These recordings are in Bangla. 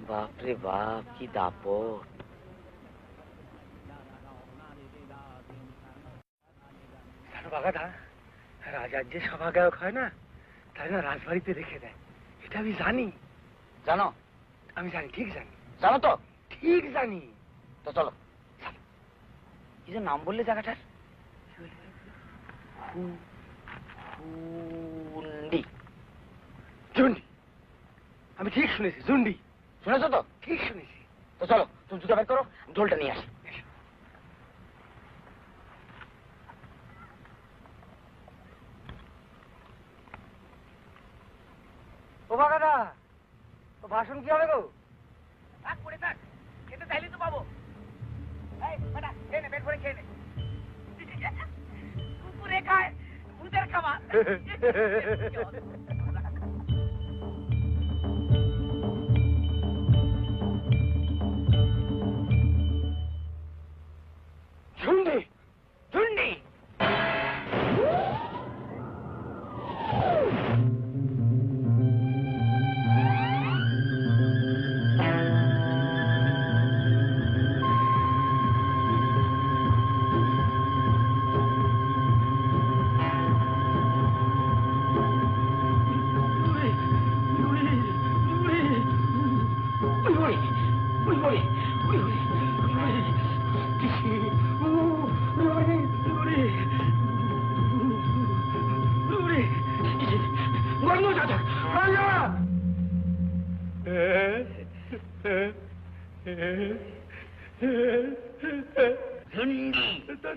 বাপরে বাপ, কি দাপট! বাগাদা, রাজার যে সভা গায়ক হয় না, তাই না রাজবাড়িতে রেখে দেয়, এটা আমি জানি। জানো? আমি জানি, ঠিক জানি। জানো তো? ঠিক জানি। তো চলো। কি যে নাম বললে জায়গাটার? হুন্ডি। জুন্ডি। আমি ঠিক শুনেছি, জুন্ডি। শুনেছো তো? ঠিক শুনেছি। তো চলো, তুমি জুতা বের করো, ঢোলটা নিয়ে আসি। ও বাগাদা, ও ভাষণ কি হবে গো? থাক পড়ে থাক, খেতে চাইলে তো পাবো। এই বেটা, খেয়ে নে, পেট ভরে খেয়ে নে। কুকুরে খায় ভূতের খাবার। ঝুন্ডি, ঝুন্ডি।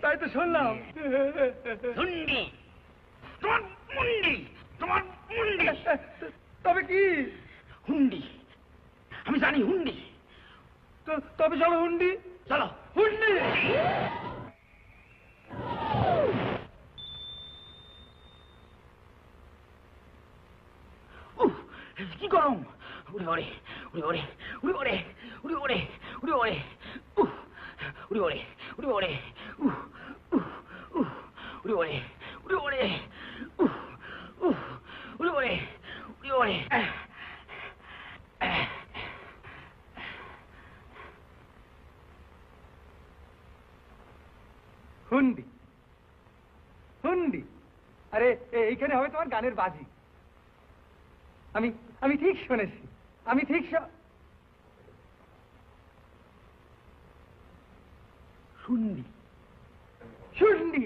তাই তো শুনলাম। ঝুন্ডি, তোমার মুন্ডি, তোমার মুন্ডি। তবে কি? হুন্ডি। আমি জানি হুন্ডি। তবে চলো হুন্ডি। চলো হুন্ডি। কি গরম! উড়ে ওরে, উড়ে ওরে, উড়ে ওরে, উড়ে ওরে, উড়ে ওরে, উড়ে ওরে, উড়ে ওরে, উড়ে ওরে, উড়ে ওরে, উড়ে ওরে, উড়ে ওরে। হুন্ডি, হুন্ডি। আরে এইখানে হবে তোমার গানের বাজি। আমি ঠিক শুনেছি, আমি ঠিক হুন্ডি। শুন্ডি।